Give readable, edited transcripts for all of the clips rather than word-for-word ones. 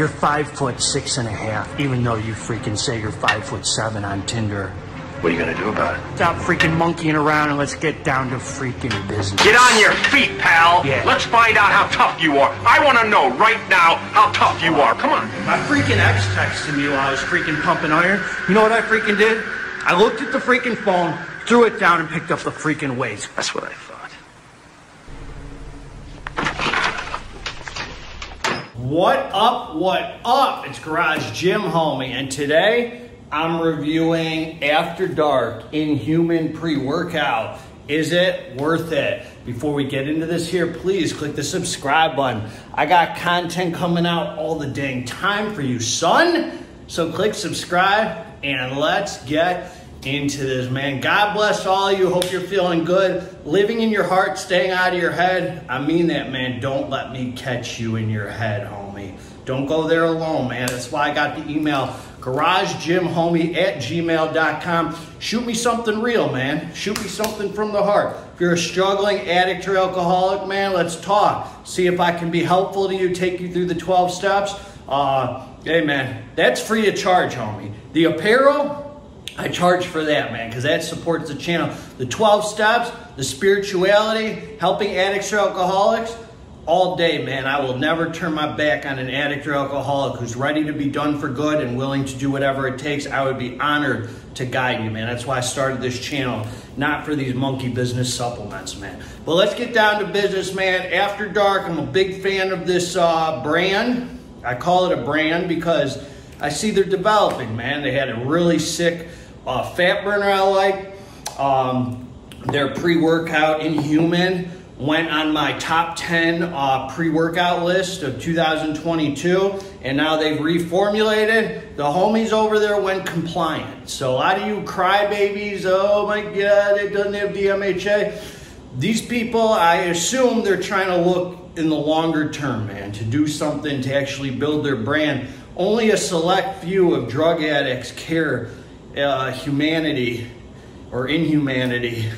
You're 5'6.5", even though you freaking say you're 5'7" on Tinder. What are you gonna do about it? Stop freaking monkeying around and let's get down to freaking business. Get on your feet, pal. Yeah. Let's find out how tough you are. I want to know right now how tough you are. Come on. My freaking ex texted me while I was freaking pumping iron. You know what I freaking did? I looked at the freaking phone, threw it down, and picked up the freaking weights. That's what I thought. What up, what up? It's Garage Gym Homie, and today I'm reviewing Afterdark INHUMAN pre-workout. Is it worth it? Before we get into this here, please click the subscribe button. I got content coming out all the dang time for you, son. So click subscribe and let's get into this, man. God bless all of you. Hope you're feeling good. Living in your heart, staying out of your head. I mean that, man. Don't let me catch you in your head, homie. Don't go there alone, man. That's why I got the email, garagegymhomie@gmail.com. Shoot me something real, man. Shoot me something from the heart. If you're a struggling addict or alcoholic, man, let's talk. See if I can be helpful to you, take you through the 12 steps. Hey, man, that's free of charge, homie. The apparel, I charge for that, man, because that supports the channel. The 12 steps, the spirituality, helping addicts or alcoholics, all day, man. I will never turn my back on an addict or alcoholic who's ready to be done for good and willing to do whatever it takes. I would be honored to guide you, man. That's why I started this channel, not for these monkey business supplements, man. But let's get down to business, man. Afterdark, I'm a big fan of this brand. I call it a brand because I see they're developing, man. They had a really sick fat burner I like. Their pre-workout INHUMAN went on my top 10 pre-workout list of 2022, and now they've reformulated. The homies over there went compliant. So a lot of you crybabies, oh my God, it doesn't have dmha. These people, I assume they're trying to look in the longer term, man, to do something to actually build their brand. Only a select few of drug addicts care humanity or inhumanity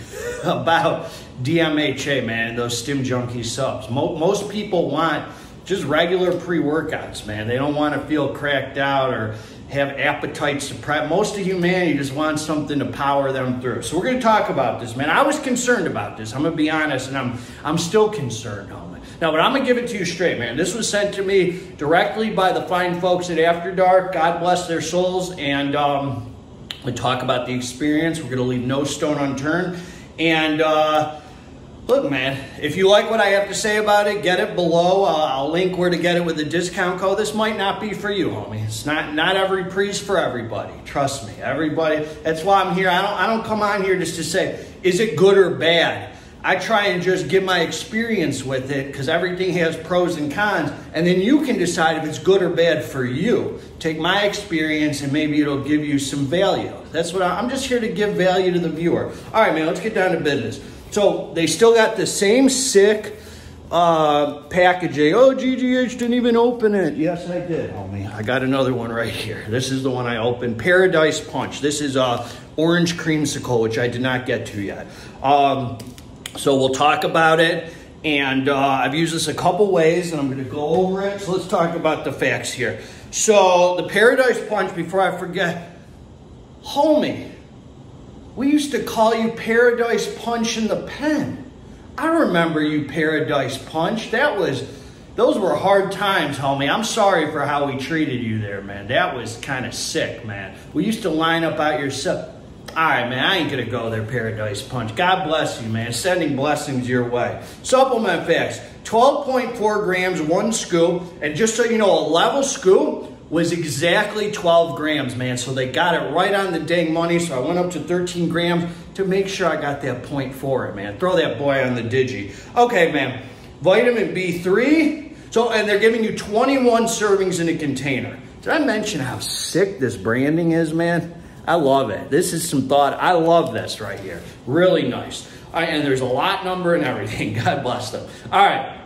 about dmha, man, those STIM JUNKY subs. Most people want just regular pre-workouts, man. They don't want to feel cracked out or have appetite suppressed. Most of humanity just wants something to power them through. So we're going to talk about this, man. I was concerned about this. I'm going to be honest, and I'm still concerned, homie. Now, but I'm going to give it to you straight, man. This was sent to me directly by the fine folks at Afterdark. God bless their souls. And we talk about the experience. We're going to leave no stone unturned. And look, man, if you like what I have to say about it, get it below. I'll link where to get it with a discount code. This might not be for you, homie. It's not every pre's for everybody. Trust me, everybody. That's why I'm here. I don't come on here just to say, is it good or bad? I try and just give my experience with it because everything has pros and cons, and then you can decide if it's good or bad for you. Take my experience and maybe it'll give you some value. That's what I'm just here to give value to the viewer. All right, man, let's get down to business. So they still got the same sick packaging. Oh, GGH didn't even open it. Yes, I did, homie. I got another one right here. This is the one I opened. Paradise Punch. This is orange creamsicle, which I did not get to yet. So we'll talk about it, and I've used this a couple ways, and I'm going to go over it. So let's talk about the facts here. So the Paradise Punch, before I forget, homie, we used to call you Paradise Punch in the pen. I remember you Paradise Punch. Those were hard times, homie. I'm sorry for how we treated you there, man. That was kind of sick, man. We used to line up out your stuff. All right, man, I ain't going to go there, Paradise Punch. God bless you, man. Sending blessings your way. Supplement facts. 12.4 grams, one scoop. And just so you know, a level scoop was exactly 12 grams, man. So they got it right on the dang money. So I went up to 13 grams to make sure I got that point for it, man. Throw that boy on the digi. Okay, man. Vitamin B3. So, and they're giving you 21 servings in a container. Did I mention how sick this branding is, man? I love it. This is some thought. I love this right here. Really nice. All right, and there's a lot number and everything. God bless them. All right,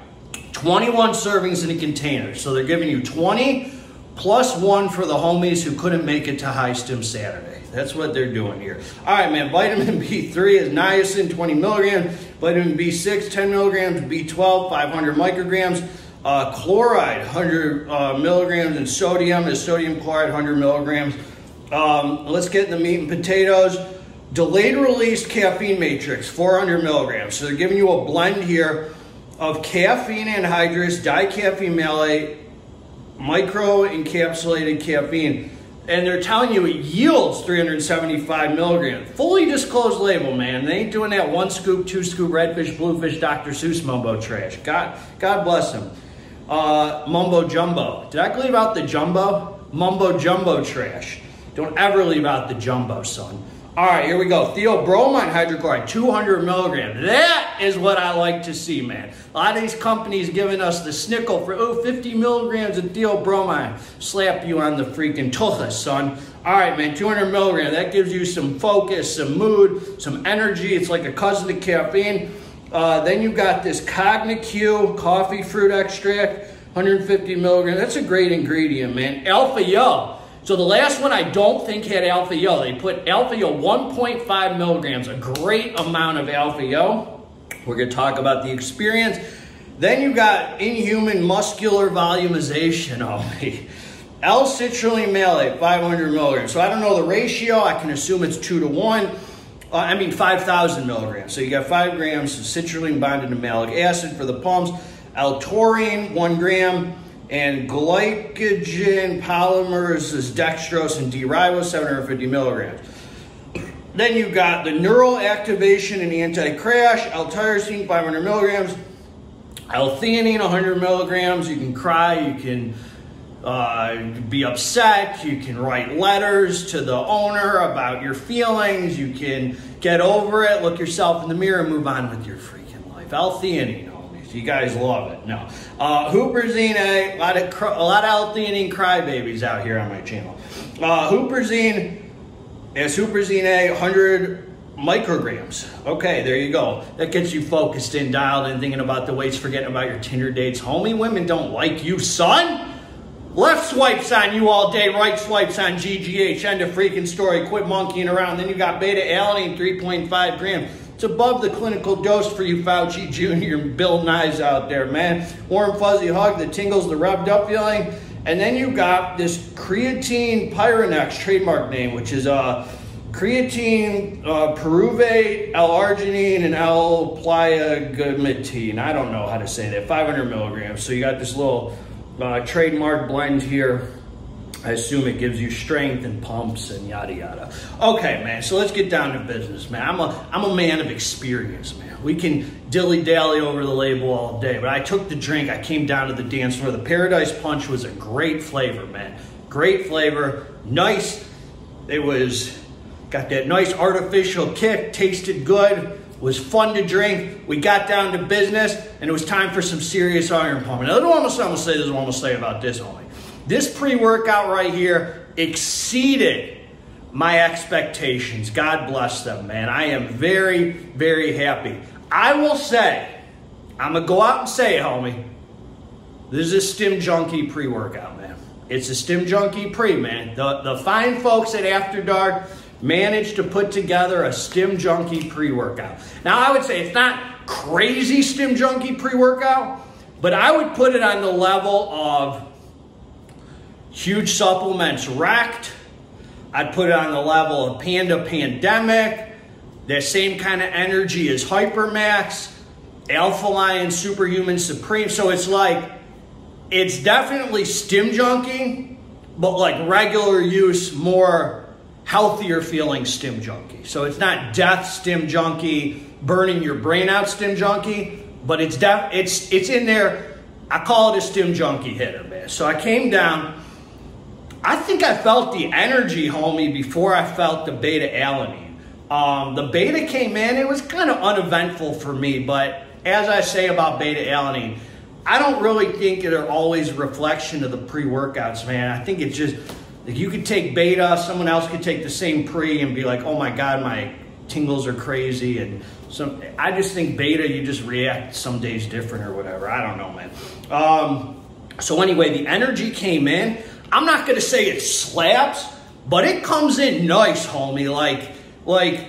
21 servings in a container. So they're giving you 20 plus 1 for the homies who couldn't make it to High Stim Saturday. That's what they're doing here. All right, man. Vitamin B3 is niacin, 20 milligrams. Vitamin B6, 10 milligrams. B12, 500 micrograms. Chloride, 100 milligrams, and sodium is sodium chloride, 100 milligrams. Let's get in the meat and potatoes. Delayed release caffeine matrix, 400 milligrams. So they're giving you a blend here of caffeine anhydrous, dicaffeine malate, micro-encapsulated caffeine. And they're telling you it yields 375 milligrams. Fully disclosed label, man. They ain't doing that 1 scoop, 2 scoop, redfish, bluefish, Dr. Seuss mumbo trash. God bless them. Mumbo jumbo. Did I leave out the jumbo? Mumbo jumbo trash. Don't ever leave out the jumbo, son. All right, here we go. Theobromine hydrochloride, 200 milligrams. That is what I like to see, man. A lot of these companies giving us the snickle for, 50 milligrams of theobromine. Slap you on the freaking tuchus, son. All right, man, 200 milligrams. That gives you some focus, some mood, some energy. It's like a cousin of caffeine. Then you got this CogniQ coffee fruit extract, 150 milligrams. That's a great ingredient, man. Alpha Yo. So the last one I don't think had Alpha Yo. They put Alpha Yo 1.5 milligrams, a great amount of Alpha Yo. We're going to talk about the experience. Then you got Inhuman muscular volumization. L-citrulline malate, 500 milligrams. So I don't know the ratio. I can assume it's 2 to 1. 5,000 milligrams. So you got 5 grams of citrulline bonded to malic acid for the pumps. L-taurine, 1 gram. And glycogen polymers is dextrose and D-ribose, 750 milligrams. Then you got the neural activation and anti-crash, L-tyrosine, 500 milligrams. L-theanine, 100 milligrams. You can cry, you can be upset, you can write letters to the owner about your feelings, you can get over it, look yourself in the mirror, and move on with your freaking life. L-theanine. You guys love it. No. Huperzine A, a lot of L-theanine crybabies out here on my channel. Huperzine is Huperzine A, 100 micrograms. Okay, there you go. That gets you focused in, dialed in, thinking about the weights, forgetting about your Tinder dates. Homie, women don't like you, son. Left swipes on you all day, right swipes on GGH. End of freaking story. Quit monkeying around. Then you got beta-alanine, 3.5 grams. It's above the clinical dose for you Fauci Jr. and Bill Nyes out there, man. Warm, fuzzy hug, the tingles, the rubbed up feeling. And then you got this creatine pyronex, trademark name, which is creatine, pyruvate, L-arginine, and L-pliagometine. I don't know how to say that, 500 milligrams. So you got this little trademark blend here. I assume it gives you strength and pumps and yada yada. Okay, man, so let's get down to business, man. I'm a man of experience, man. We can dilly-dally over the label all day, but I took the drink, I came down to the dance floor. The Paradise Punch was a great flavor, man. Great flavor, nice. It was, got that nice artificial kick, tasted good, was fun to drink. We got down to business, and it was time for some serious iron pumping. Now, I'm gonna say this is what I'm gonna say about this only. This pre-workout right here exceeded my expectations. God bless them, man. I am very, very happy. I will say, I'm going to go out and say it, homie. This is a STIM Junky pre-workout, man. It's a STIM Junky pre, man. The fine folks at After Dark managed to put together a STIM Junky pre-workout. Now, I would say it's not crazy STIM Junky pre-workout, but I would put it on the level of Huge Supplements Wrecked. I'd put it on the level of Panda Pandemic. That same kind of energy as Hypermax, Alpha Lion Superhuman Supreme. So it's like, it's definitely STIM Junky, but like regular use, more healthier feeling STIM Junky. So it's not death STIM Junky, burning your brain out STIM Junky, but it's in there. I call it a STIM Junky hitter, man. So I came down. I think I felt the energy, homie, before I felt the beta-alanine. The beta came in, it was kind of uneventful for me, but as I say about beta-alanine, I don't really think they're always a reflection of the pre-workouts, man. I think it's just, like, you could take beta, someone else could take the same pre and be like, oh my God, my tingles are crazy. And I just think beta, you just react some days different or whatever. I don't know, man. So anyway, the energy came in. I'm not going to say it slaps, but it comes in nice, homie. Like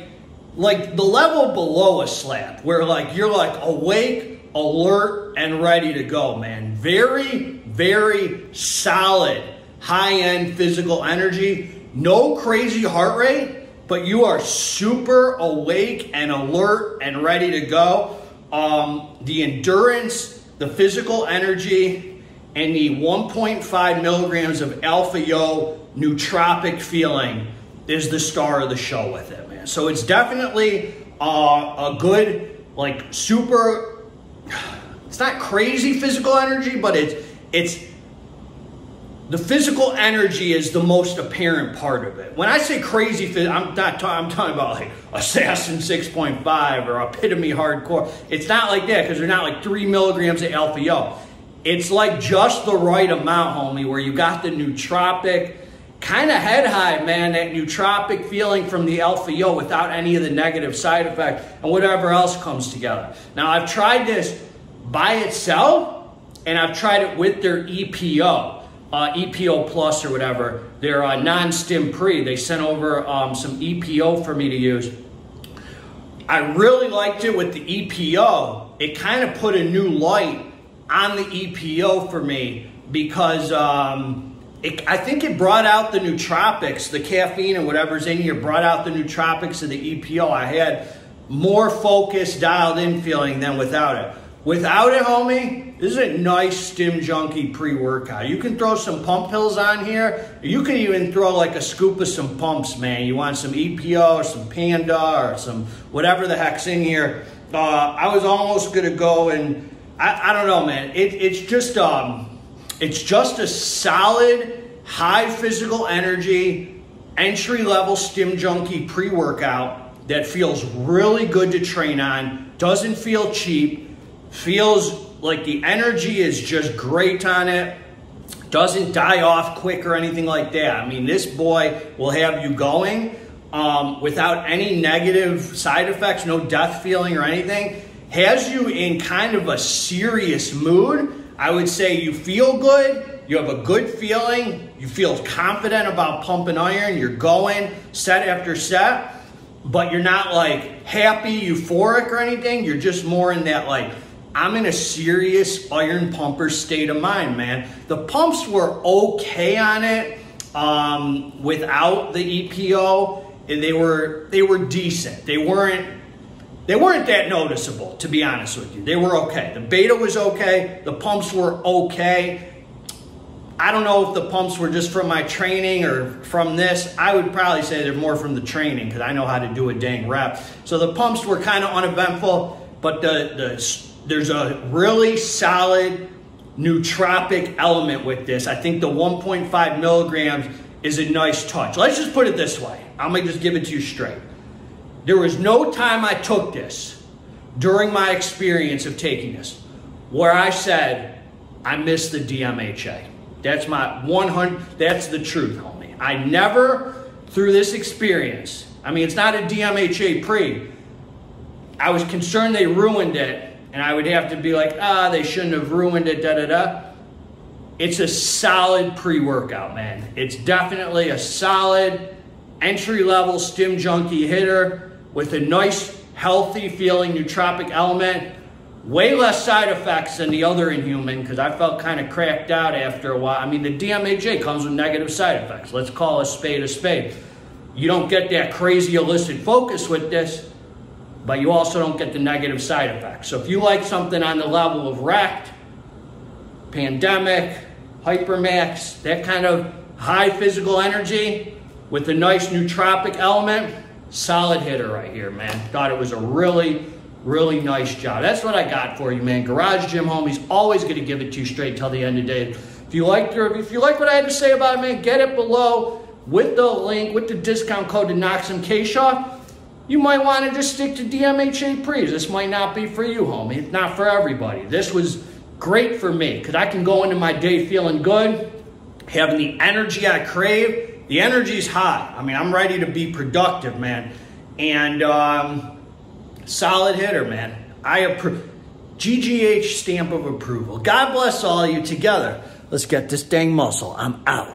the level below a slap, where like you're like awake, alert, and ready to go, man. Very, very solid, high-end physical energy. No crazy heart rate, but you are super awake and alert and ready to go. The endurance, the physical energy, and the 1.5 milligrams of Alpha Yo nootropic feeling is the star of the show with it, man. So it's definitely a good, like, super, it's not crazy physical energy, but it's the physical energy is the most apparent part of it. When I say crazy, I'm talking about like Assassin 6.5 or Epitome Hardcore. It's not like that, because they're not like 3 milligrams of Alpha Yo. It's like just the right amount, homie, where you got the nootropic, kind of head high, man, that nootropic feeling from the Alpha Yo without any of the negative side effects and whatever else comes together. Now, I've tried this by itself, and I've tried it with their EPO. EPO Plus or whatever, they're non-stim pre. They sent over some EPO for me to use. I really liked it with the EPO. It kind of put a new light on the EPO for me, because I think it brought out the nootropics, the caffeine and whatever's in here brought out the nootropics of the EPO. I had more focused, dialed in feeling than without it. Without it, homie, this is a nice STIM Junky pre-workout. You can throw some pump pills on here. You can even throw like a scoop of some pumps, man. You want some EPO or some Panda or some whatever the heck's in here. I was almost gonna go and I don't know, man. It's just a solid, high physical energy, entry-level STIM Junky pre-workout that feels really good to train on. Doesn't feel cheap. Feels like the energy is just great on it. Doesn't die off quick or anything like that. I mean, this boy will have you going without any negative side effects, no death feeling or anything. Has you in kind of a serious mood. I would say you feel good. You have a good feeling. You feel confident about pumping iron. You're going set after set, but you're not like happy, euphoric or anything. You're just more in that like, I'm in a serious iron pumper state of mind, man. The pumps were okay on it without the EPO. And they were decent. They weren't that noticeable, to be honest with you. They were okay. The beta was okay. The pumps were okay. I don't know if the pumps were just from my training or from this. I would probably say they're more from the training, because I know how to do a dang rep. So the pumps were kind of uneventful, but there's a really solid nootropic element with this. I think the 1.5 milligrams is a nice touch. Let's just put it this way. I'm going to just give it to you straight. There was no time I took this during my experience of taking this where I said, I miss the dmha. That's my 100, that's the truth, homie. I never, through this experience, I mean, it's not a dmha pre. I was concerned they ruined it. And I would have to be like, they shouldn't have ruined it, da-da-da. It's a solid pre-workout, man. It's definitely a solid entry-level STIM Junky hitter with a nice, healthy feeling nootropic element. Way less side effects than the other Inhuman, because I felt kind of cracked out after a while. I mean, the dmha comes with negative side effects. Let's call a spade a spade. You don't get that crazy illicit focus with this, but you also don't get the negative side effects. So if you like something on the level of Wrecked, Pandemic, Hypermax, that kind of high physical energy with a nice nootropic element, solid hitter right here, man. Thought it was a really, really nice job. That's what I got for you, man. Garage Gym Homie's always going to give it to you straight till the end of the day. If you like what I had to say about it, man, get it below with the link, with the discount code to knock some cash off. You might want to just stick to dmha pre's. This might not be for you, homie. It's not for everybody. This was great for me, because I can go into my day feeling good, having the energy I crave. The energy's high. I mean, I'm ready to be productive, man. And solid hitter, man. I approve. GGH stamp of approval. God bless all of you together. Let's get this dang muscle. I'm out.